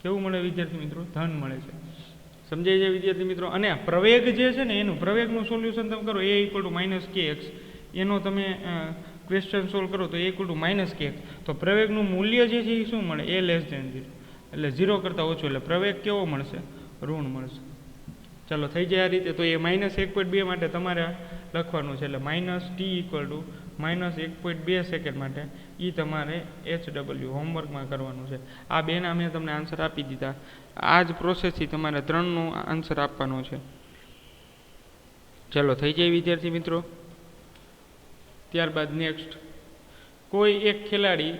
કેવું મળે વિદ્યાર્થી મિત્રો? ધન મળે છે. સમજાય છે વિદ્યાર્થી મિત્રો? અને પ્રવેગ જે છે ને એનું પ્રવેગનું સોલ્યુશન તમે કરો a = -kx, એનો તમે ક્વેશ્ચન સોલ્વ કરો તો a = -kx. તો પ્રવેગનું મૂલ્ય જે છે એ શું મળે? a < 0, એટલે 0 કરતાં ઓછું, એટલે પ્રવેગ કેવો મળશે? ઋણ મળશે. ચાલો થઈ જાય આ રીતે. તો એ -1.2 માટે તમારે લખવાનું છે, એટલે -t = -1.2 સેકન્ડ માટે એ તમારે HW હોમવર્કમાં કરવાનું છે. આ બેના મેં તમને આન્સર આપી દીધા. આ જ પ્રોસેસથી તમારે 3નો આન્સર આપવાનો છે. ચાલો થઈ જાય વિદ્યાર્થી મિત્રો. ત્યારબાદ નેક્સ્ટ, કોઈ એક ખેલાડી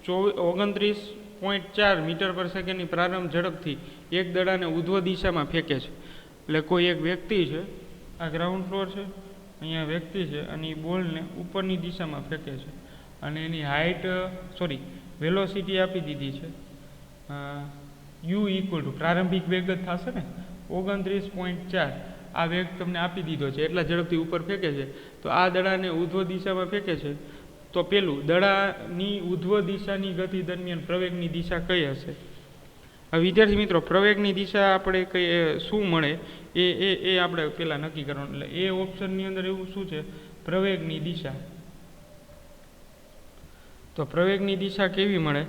29.4 મીટર પર સેકન્ડની પ્રારંભ ઝડપથી એક દડાને ઉધ્વ દિશામાં ફેંકે છે. એટલે કોઈ એક વ્યક્તિ છે, આ ગ્રાઉન્ડ ફ્લોર છે, અહીંયા વ્યક્તિ છે, અને એ બોલને ઉપરની દિશામાં ફેંકે છે, અને એની વેલોસિટી આપી દીધી છે u = પ્રારંભિક વેગ જ થશે ને 29.4, આ વેગ તમને આપી દીધો છે, એટલા ઝડપથી ઉપર ફેંકે છે. તો આ દડાને ઉધ્વ દિશામાં ફેંકે છે, તો પેલું દડાની ઉધ્વ દિશાની ગતિ દરમિયાન પ્રવેગની દિશા કઈ હશે? હવે વિદ્યાર્થી મિત્રો, પ્રવેગની દિશા આપણે કઈ શું મળે એ આપણે પહેલાં નક્કી કરવાનું. એટલે એ ઓપ્શનની અંદર એવું શું છે? પ્રવેગની દિશા. તો પ્રવેગની દિશા કેવી મળે?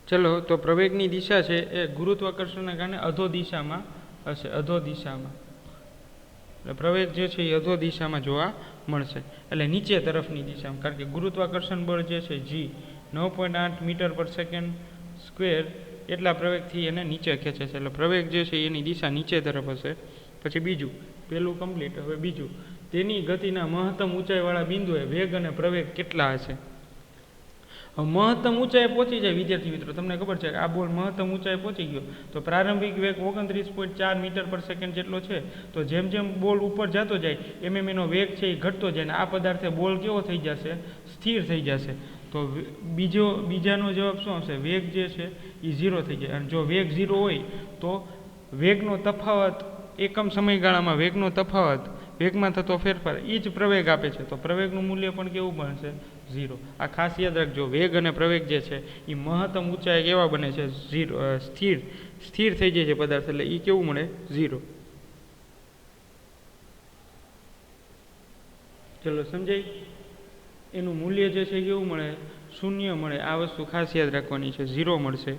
ચલો, તો પ્રવેગની દિશા છે એ ગુરુત્વાકર્ષણના કારણે અધો દિશામાં હશે. અધો દિશામાં એટલે પ્રવેગ જે છે એ અધો દિશામાં જોવા મળશે. એટલે નીચે તરફની દિશામાં, કારણ કે ગુરુત્વાકર્ષણ બળ જે છે જી 9.8 મીટર પર સેકન્ડ સ્ક્વેર એટલા પ્રવેગથી એને નીચે ખેંચે છે. એટલે પ્રવેગ જે છે એની દિશા નીચે તરફ હશે. પછી બીજું, પહેલું કમ્પ્લીટ. હવે બીજું, તેની ગતિના મહત્તમ ઊંચાઈવાળા બિંદુએ વેગ અને પ્રવેગ કેટલા હશે? મહત્તમ ઊંચાઈ પહોંચી જાય વિદ્યાર્થી મિત્રો, તમને ખબર છે કે આ બોલ મહત્તમ ઊંચાઈ પહોંચી ગયો તો પ્રારંભિક વેગ 29.4 મીટર પર સેકન્ડ જેટલો છે. તો જેમ જેમ બોલ ઉપર જતો જાય એમ એનો વેગ છે એ ઘટતો જાય, અને આ પદાર્થે બોલ કેવો થઈ જશે? સ્થિર થઈ જશે. તો બીજાનો જવાબ શું આવશે? વેગ જે છે એ 0 થઈ જાય. અને જો વેગ 0 હોય તો વેગનો તફાવત, એકમ સમયગાળામાં વેગનો તફાવત, વેગમાં થતો ફેરફાર એ જ પ્રવેગ આપે છે. તો પ્રવેગનું મૂલ્ય પણ કેવું બનશે? 0. આ ખાસ યાદ રાખજો, વેગ અને પ્રવેગ જે છે એ મહત્તમ ઊંચાઈ કેવા બને છે? 0. સ્થિર થઈ જાય છે પદાર્થ, એટલે એ કેવું મળે? 0. ચલો સમજાય? એનું મૂલ્ય જે છે કેવું મળે? 0 મળે. આ વસ્તુ ખાસ યાદ રાખવાની છે, 0 મળશે.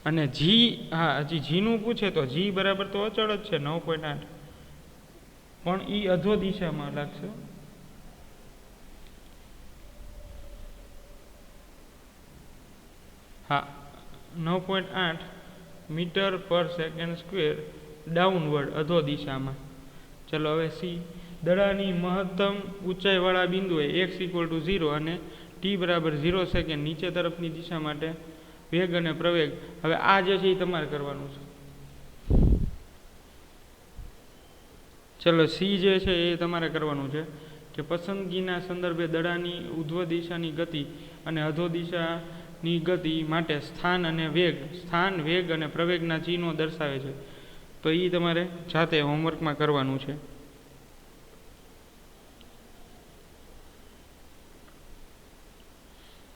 અને જી, હા, હજી જીનું પૂછે તો જી બરાબર તો અચળ જ છે 9.8, પણ એ અધો દિશામાં લાગશે. હા, 9.8 મીટર પર સેકન્ડ સ્ક્વેર ડાઉનવર્ડ, અધો દિશામાં. ચલો હવે સી, દડાની મહત્તમ ઊંચાઈવાળા બિંદુએ x = 0 અને t બરાબર 0 સેકન્ડ નીચે તરફની દિશા માટે વેગ અને પ્રવેગ. હવે આ જે છે એ તમારે કરવાનું છે. ચલો સી જે છે એ તમારે કરવાનું છે કે પસંદગીના સંદર્ભે દડાની ઉધ્વ દિશાની ગતિ અને અધો દિશાની ગતિ માટે સ્થાન, વેગ અને પ્રવેગના ચિહ્નો દર્શાવે છે. તો એ તમારે જાતે હોમવર્કમાં કરવાનું છે.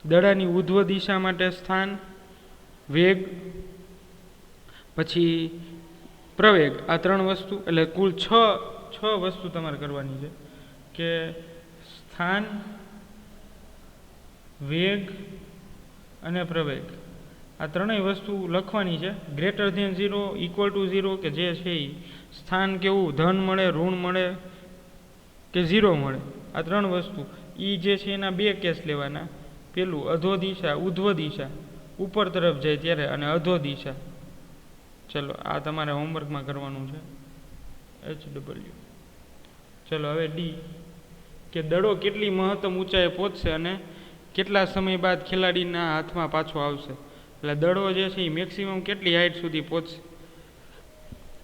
દડાની ઉધ્વ દિશા માટે સ્થાન, વેગ, પછી પ્રવેગ, આ 3 વસ્તુ, એટલે કુલ 6 વસ્તુ તમારે કરવાની છે કે સ્થાન, વેગ અને પ્રવેગ, આ 3 વસ્તુ લખવાની છે. >0, =0, કે જે છે એ સ્થાન કેવું ધન મળે, ઋણ મળે કે 0 મળે, આ 3 વસ્તુ. એ જે છે એના 2 કેસ લેવાના. પેલું અધો દિશા, ઉધ્વ દિશા ઉપર તરફ જાય ત્યારે, અને અધો દિશા. ચલો આ તમારે હોમવર્કમાં કરવાનું છે, HW. ચલો હવે ડી, કે દડો કેટલી મહત્તમ ઊંચાઈએ પહોંચશે અને કેટલા સમય બાદ ખેલાડીના હાથમાં પાછો આવશે. એટલે દડો જે છે એ મેક્સિમમ કેટલી હાઇટ સુધી પહોંચશે,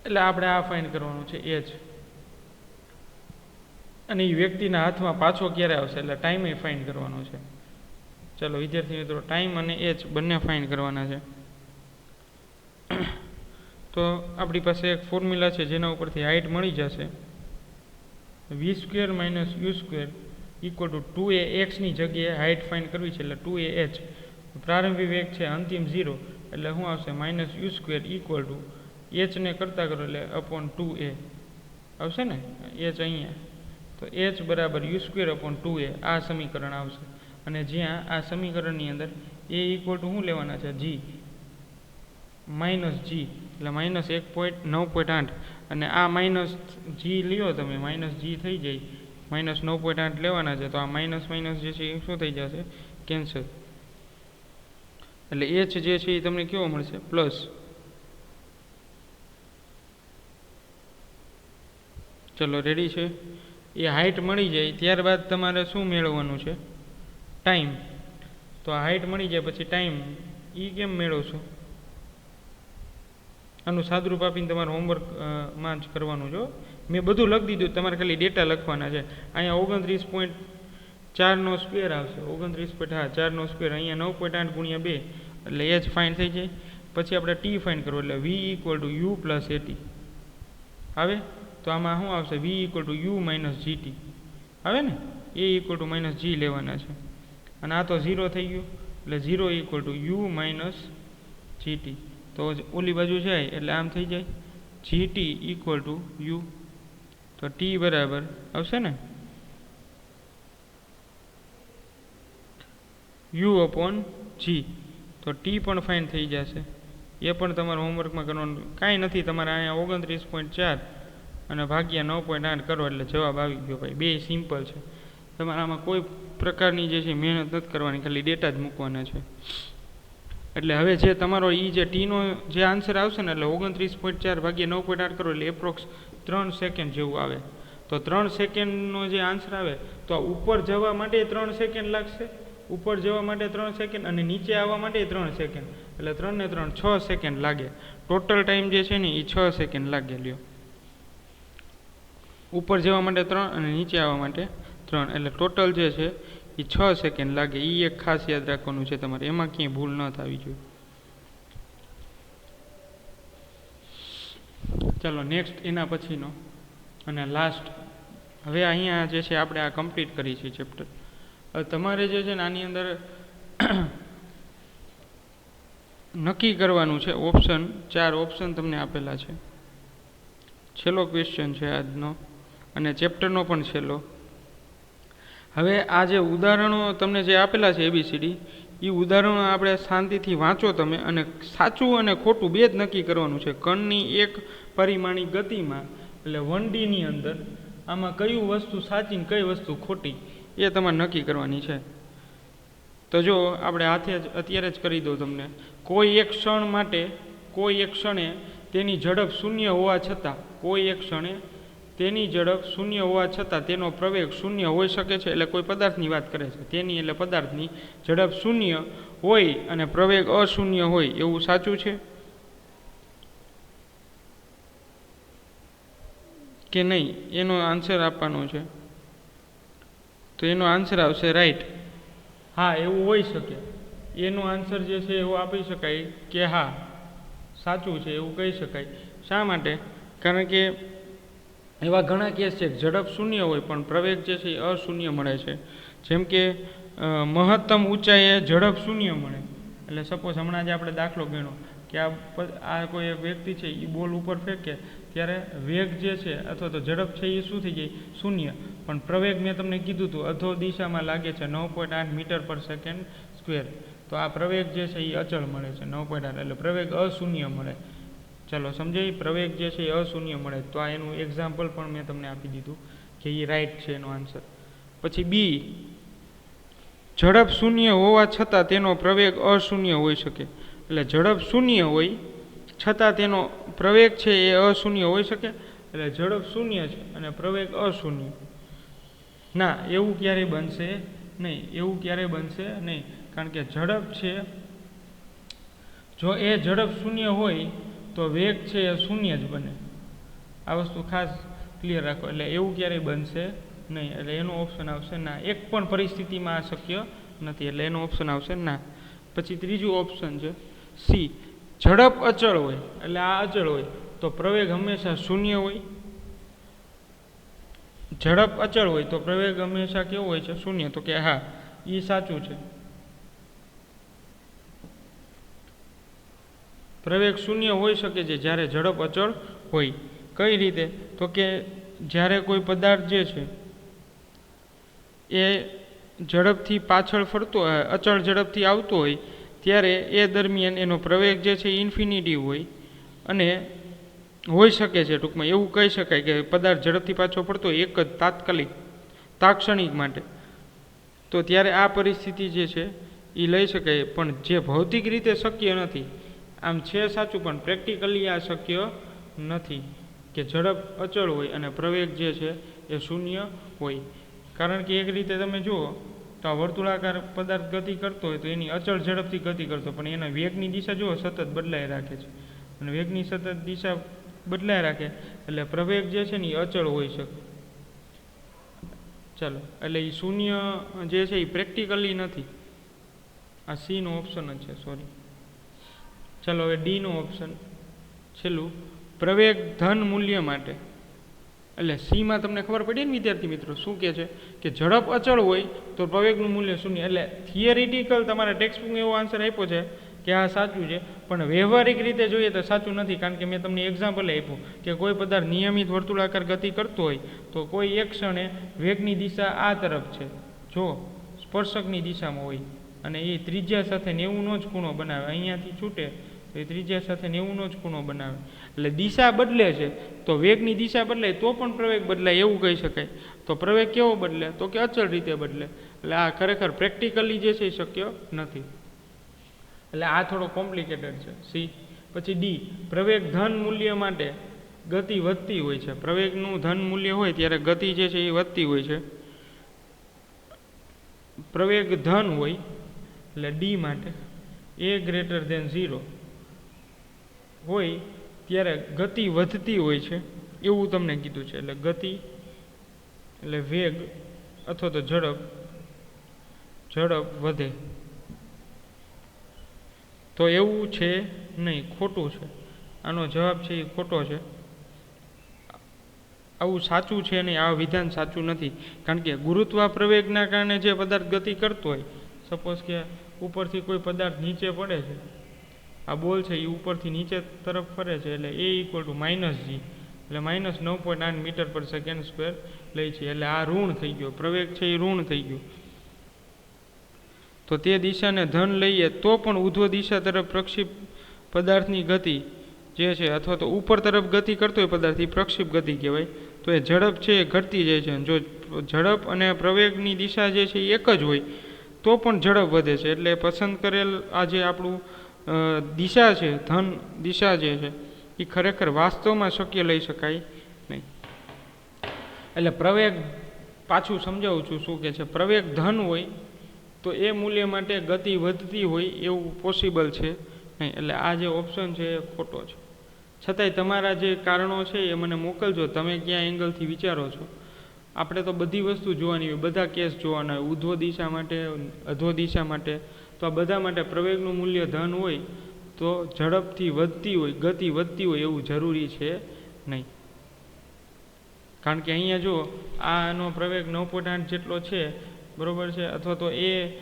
એટલે આપણે આ ફાઇન્ડ કરવાનું છે એચ. અને એ વ્યક્તિના હાથમાં પાછો ક્યારે આવશે, એટલે ટાઈમે ફાઇન્ડ કરવાનો છે. ચલો વિદ્યાર્થી મિત્રો, ટાઈમ અને એચ બંને ફાઇન્ડ કરવાના છે. તો આપણી પાસે એક ફોર્મ્યુલા છે જેના ઉપરથી હાઇટ મળી જશે. v² - u² = 2a. x ની જગ્યાએ હાઇટ ફાઇન્ડ કરવી છે, એટલે 2a h. પ્રારંભિક વેગ છે અંતિમ 0, એટલે શું આવશે? -u² = h ને કરતા કરો એટલે /2a આવશે ને, h અહીંયા. તો h બરાબર u² / 2a, આ સમીકરણ આવશે. અને જ્યાં આ સમીકરણની અંદર a = શું લેવાના છે? g, -g, એટલે -9.8. અને આ -g લ્યો તમે, -g થઈ જાય, -9.8 લેવાના છે. તો આ માઇનસ જે છે એ શું થઈ જશે? કેન્સલ. એટલે h જે છે એ તમને કેવો મળશે? પ્લસ. ચલો રેડી છે. એ હાઇટ મળી જાય ત્યારબાદ તમારે શું મેળવવાનું છે? ટાઈમ. તો આ હાઇટ મળી જાય પછી ટાઈમ એ કેમ મેળવશો? આનું સાદુરૂપ આપીને તમારે હોમવર્કમાં જ કરવાનું છે. મેં બધું લખી દીધું, તમારે ખાલી ડેટા લખવાના છે. અહીંયા 29.4નો સ્ક્વેર આવશે. 4નો સ્ક્વેર અહીંયા 9.8 ગુણ્યા 2 એટલે એ જ ફાઇન થઈ જાય. પછી આપણે ટી ફાઇન કરવું એટલે v = u + at આવે. તો આમાં શું આવશે? v = u - gt આવે ને. a = -g લેવાના છે અને આ તો 0 થઈ ગયું એટલે 0 = u - gt. તો ઓલી બાજુ જાય એટલે આમ થઈ જાય gt = u. તો t બરાબર આવશે ને u/g. તો t પણ ફાઇન થઈ જશે. એ પણ તમારે હોમવર્કમાં કરવાનું કાંઈ નથી. તમારે અહીંયા 29.4 અને ભાગ્યા 9.8 કરો એટલે જવાબ આવી ગયો ભાઈ. બે સિમ્પલ છે. તમારે આમાં કોઈ પ્રકારની જે છે મહેનત નથી કરવાની, ખાલી ડેટા જ મૂકવાના છે. એટલે હવે જે તમારો એ જે ટીનો જે આન્સર આવશે ને એટલે 29.4 ભાગ્યા 9.8 કરો એટલે એપ્રોક્સ 3 સેકન્ડ જેવું આવે. તો 3 સેકન્ડનો જે આન્સર આવે તો આ ઉપર જવા માટે 3 સેકન્ડ લાગશે, ઉપર જવા માટે 3 સેકન્ડ અને નીચે આવવા માટે 3 સેકન્ડ એટલે 3 ને 3 6 સેકન્ડ લાગે. ટોટલ ટાઈમ જે છે ને એ 6 સેકન્ડ લાગે. લ્યો, ઉપર જવા માટે 3 અને નીચે આવવા માટે 3 એટલે ટોટલ જે છે એ 6 સેકન્ડ લાગે. એ એક ખાસ યાદ રાખવાનું છે તમારે, એમાં ક્યાંય ભૂલ ન થવી જોઈએ. ચાલો નેક્સ્ટ એના પછીનો અને લાસ્ટ. હવે અહીંયા જે છે આપણે આ કમ્પ્લીટ કરી છે ચેપ્ટર. હવે તમારે જે છે ને આની અંદર નક્કી કરવાનું છે ઓપ્શન. 4 ઓપ્શન તમને આપેલા છે. છેલ્લો ક્વેશ્ચન છે આજનો અને ચેપ્ટરનો પણ છેલ્લો. હવે આ જે ઉદાહરણો તમને જે આપેલા છે ABCD, એ ઉદાહરણો આપણે શાંતિથી વાંચો તમે અને સાચું અને ખોટું બે જ નક્કી કરવાનું છે. કણની એક પરિમાણી ગતિમાં એટલે 1Dની અંદર આમાં કયું વસ્તુ સાચી ને કઈ વસ્તુ ખોટી એ તમારે નક્કી કરવાની છે. તો જો આપણે હાથે જ અત્યારે જ કરી દઉં તમને. કોઈ એક ક્ષણ માટે, કોઈ એક ક્ષણે તેની ઝડપ 0 હોવા છતાં, કોઈ એક ક્ષણે તેની ઝડપ 0 હોવા છતાં તેનો પ્રવેગ 0 હોઈ શકે છે. એટલે કોઈ પદાર્થની વાત કરે છે. તેની એટલે પદાર્થની ઝડપ 0 હોય અને પ્રવેગ અશૂન્ય હોય એવું સાચું છે કે નહીં? એનો આન્સર આપવાનો છે. તો એનો આન્સર આવશે રાઈટ. હા, એવું હોઈ શકે. એનો આન્સર જે છે એવો આપી શકાય કે હા સાચું છે એવું કહી શકાય. શા માટે? કારણ કે એવા ઘણા કેસ છે કે ઝડપ 0 હોય પણ પ્રવેગ જે છે એ અશૂન્ય મળે છે. જેમ કે મહત્તમ ઊંચાઈએ ઝડપ 0 મળે. એટલે સપોઝ હમણાં જ આપણે દાખલો ગણ્યો કે આ કોઈ એક વ્યક્તિ છે એ બોલ ઉપર ફેંકે ત્યારે વેગ જે છે અથવા તો ઝડપ છે એ શું થઈ જાય? 0. પણ પ્રવેગ મેં તમને કીધું હતું અધો દિશામાં લાગે છે 9.8 મીટર/સેકન્ડ². તો આ પ્રવેગ જે છે એ અચળ મળે છે 9.8 એટલે પ્રવેગ અશૂન્ય મળે. ચાલો સમજાય? પ્રવેગ જે છે એ અશૂન્ય મળે. તો આ એનું એક્ઝામ્પલ પણ મેં તમને આપી દીધું કે એ રાઈટ છે એનો આન્સર. પછી બી, ઝડપ 0 હોવા છતાં તેનો પ્રવેગ અશૂન્ય હોઈ શકે. એટલે ઝડપ 0 હોય છતાં તેનો પ્રવેગ છે એ અશૂન્ય હોઈ શકે. એટલે ઝડપ 0 છે અને પ્રવેગ અશૂન્ય. ના, એવું ક્યારેય બનશે નહીં. એવું ક્યારેય બનશે નહીં. કારણ કે ઝડપ છે, જો એ ઝડપ 0 હોય તો વેગ છે એ 0 જ બને. આ વસ્તુ ખાસ ક્લિયર રાખો. એટલે એવું ક્યારેય બનશે નહીં. એટલે એનો ઓપ્શન આવશે ના. એક પણ પરિસ્થિતિમાં આ શક્ય નથી. એટલે એનો ઓપ્શન આવશે ના. પછી ત્રીજું ઓપ્શન છે સી, ઝડપ અચળ હોય. એટલે આ અચળ હોય તો પ્રવેગ હંમેશા 0 હોય. ઝડપ અચળ હોય તો પ્રવેગ હંમેશા કેવો હોય છે? 0. તો કે હા, એ સાચું છે. પ્રવેગ 0 હોઈ શકે છે જ્યારે ઝડપ અચળ હોય. કઈ રીતે? તો કે જ્યારે કોઈ પદાર્થ જે છે એ ઝડપથી પાછળ ફરતો અચળ ઝડપથી આવતો હોય ત્યારે એ દરમિયાન એનો પ્રવેગ જે છે ઇન્ફિનિટી હોય અને હોઈ શકે છે. ટૂંકમાં એવું કહી શકાય કે પદાર્થ ઝડપથી પાછો ફરતો એક જ તાત્કાલિક તાત્ક્ષણિક માટે. તો ત્યારે આ પરિસ્થિતિ જે છે એ લઈ શકાય. પણ જે ભૌતિક રીતે શક્ય નથી. આમ છે સાચું પણ પ્રેક્ટિકલી આ શક્ય નથી કે ઝડપ અચળ હોય અને પ્રવેગ જે છે એ શૂન્ય હોય. કારણ કે એક રીતે તમે જુઓ તો આ વર્તુળાકાર પદાર્થ ગતિ કરતો હોય તો એની અચળ ઝડપથી ગતિ કરતો, પણ એના વેગની દિશા જુઓ સતત બદલાઈ રાખે છે, અને વેગની સતત દિશા બદલાઈ રાખે એટલે પ્રવેગ જે છે ને એ અચળ હોઈ શકે. ચાલો, એટલે એ શૂન્ય જે છે એ પ્રેક્ટિકલી નથી. આ સીનો ઓપ્શન જ છે, સોરી. ચાલો હવે ડીનો ઓપ્શન છેલ્લું, પ્રવેગ ધન મૂલ્ય માટે. એટલે સીમાં તમને ખબર પડી ને વિદ્યાર્થી મિત્રો શું કહે છે કે ઝડપ અચળ હોય તો પ્રવેગનું મૂલ્ય શૂન્ય. એટલે થિયરિટિકલ તમારા ટેક્સ્ટબુકમાં એવો આન્સર આપ્યો છે કે આ સાચું છે, પણ વ્યવહારિક રીતે જોઈએ તો સાચું નથી. કારણ કે મેં તમને એક્ઝામ્પલ આપ્યું કે કોઈ પદાર્થ નિયમિત વર્તુળાકાર ગતિ કરતો હોય તો કોઈ એક ક્ષણે વેગની દિશા આ તરફ છે જો સ્પર્શકની દિશામાં હોય, અને એ ત્રિજ્યા સાથે 90નો જ ખૂણો બનાવે, અહીંયાથી છૂટે તો એ ત્રિજ્યા સાથે 90નો જ ખૂણો બનાવે. એટલે દિશા બદલે છે તો વેગની દિશા બદલાય તો પણ પ્રવેગ બદલાય એવું કહી શકાય. તો પ્રવેગ કેવો બદલે તો કે અચળ રીતે બદલે. એટલે આ ખરેખર પ્રેક્ટિકલી જે છે એ શક્ય નથી. એટલે આ થોડો કોમ્પ્લિકેટેડ છે સી. પછી ડી, પ્રવેગ ધન મૂલ્ય માટે ગતિ વધતી હોય છે. પ્રવેગનું ધન મૂલ્ય હોય ત્યારે ગતિ જે છે એ વધતી હોય છે. પ્રવેગ ધન હોય એટલે ડી માટે a<0 હોય ત્યારે ગતિ વધતી હોય છે એવું તમને કીધું છે. એટલે ગતિ એટલે વેગ અથવા તો ઝડપ વધે. તો એવું છે નહીં, ખોટું છે. આનો જવાબ છે એ ખોટો છે. આવું સાચું છે નહીં, આ વિધાન સાચું નથી. કારણ કે ગુરુત્વા પ્રવેગના કારણે જે પદાર્થ ગતિ કરતો હોય, સપોઝ કે ઉપરથી કોઈ પદાર્થ નીચે પડે છે, આ બોલ છે એ ઉપરથી નીચે તરફ ફરે છે, એટલે a = -g એટલે -9.8 મીટર/સેકન્ડ² લઈ છે. એટલે આ ઋણ થઈ ગયો, પ્રવેગ છે એ ઋણ થઈ ગયું. તો તે દિશાને ધન લઈએ તો પણ ઉધ્વ દિશા તરફ પ્રક્ષિપ પદાર્થની ગતિ જે છે અથવા તો ઉપર તરફ ગતિ કરતો હોય પદાર્થ એ પ્રક્ષિપ ગતિ કહેવાય. તો એ ઝડપ છે એ ઘટતી જાય છે. જો ઝડપ અને પ્રવેગની દિશા જે છે એ એક જ હોય તો પણ ઝડપ વધે છે. એટલે પસંદ કરેલ આ જે આપણું દિશા છે, ધન દિશા જે છે એ ખરેખર વાસ્તવમાં શક્ય લઈ શકાય નહીં. એટલે પ્રવેગ, પાછું સમજાવું છું શું કે છે, પ્રવેગ ધન હોય તો એ મૂલ્ય માટે ગતિ વધતી હોય એવું પોસિબલ છે નહીં. એટલે આ જે ઓપ્શન છે એ ખોટો છે. છતાંય તમારા જે કારણો છે એ મને મોકલજો, તમે ક્યાં એંગલથી વિચારો છો. આપણે તો બધી વસ્તુ જોવાની હોય, બધા કેસ જોવાના હોય, ઉધ્વ દિશા માટે, અધ્વ દિશા માટે. તો આ બધા માટે પ્રવેગનું મૂલ્ય ધન હોય તો ઝડપથી વધતી હોય, ગતિ વધતી હોય એવું જરૂરી છે નહીં. કારણ કે અહીંયા જો આનો પ્રવેગ 9.8 જેટલો છે, બરાબર છે, અથવા તો એ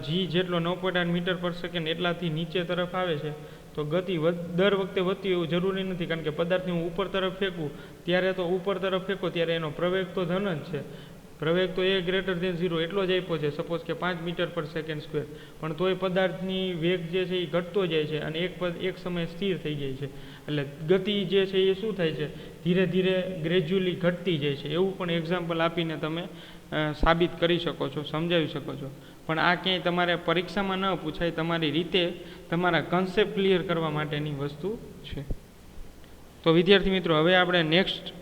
g જેટલો 9.8 મીટર/સેકન્ડ એટલાથી નીચે તરફ આવે છે, તો ગતિ દર વખતે વધતી એવું જરૂરી નથી. કારણ કે પદાર્થને હું ઉપર તરફ ફેંકું ત્યારે તો ઉપર તરફ ફેંકો ત્યારે એનો પ્રવેગ તો ધન જ છે. પ્રવેગ તો a>0 એટલો જ આપ્યો છે, સપોઝ કે 5 મીટર/સેકન્ડ². પણ તોય પદાર્થની વેગ જે છે એ ઘટતો જાય છે અને એક સમયે સ્થિર થઈ જાય છે. એટલે ગતિ જે છે એ શું થાય છે, ધીરે ધીરે ગ્રેજ્યુઅલી ઘટતી જાય છે. એવું પણ એક્ઝામ્પલ આપીને તમે સાબિત કરી શકો છો, સમજાવી શકો છો. પણ આ ક્યાંય તમારે પરીક્ષામાં ન પૂછાય, તમારી રીતે તમારા કન્સેપ્ટ ક્લિયર કરવા માટેની વસ્તુ છે. તો વિદ્યાર્થી મિત્રો, હવે આપણે નેક્સ્ટ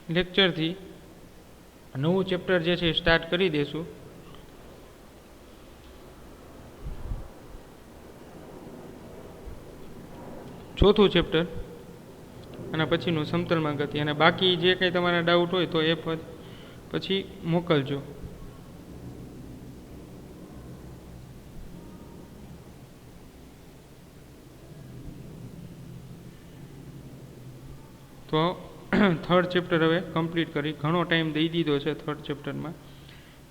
લેક્ચરથી નવું ચેપ્ટર જે છે એ સ્ટાર્ટ કરી દઈશું. ચોથું ચેપ્ટર અને પછીનું સમતલમાં ગતિ. અને બાકી જે કંઈ તમારા ડાઉટ હોય તો એ પછી મોકલજો. તો થર્ડ ચેપ્ટર હવે કમ્પ્લીટ કરી, ઘણો ટાઈમ દઈ દીધો છે થર્ડ ચેપ્ટરમાં.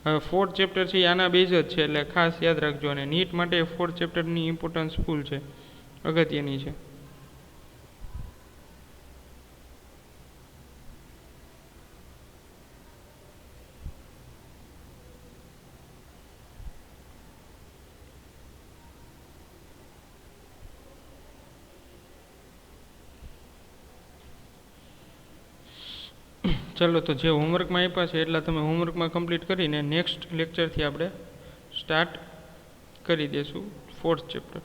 હવે ફોર્થ ચેપ્ટર છે આના બેઝ જ છે, એટલે ખાસ યાદ રાખજો. અને નીટ માટે ફોર્થ ચેપ્ટરની ઇમ્પોર્ટન્સ ફૂલ છે, અગત્યની છે. ચાલો, તો જે હોમવર્કમાં આપ્યા છે એટલા તમે હોમવર્કમાં કમ્પ્લીટ કરીને નેક્સ્ટ લેક્ચરથી આપણે સ્ટાર્ટ કરી દઈશું ફોર્થ ચેપ્ટર.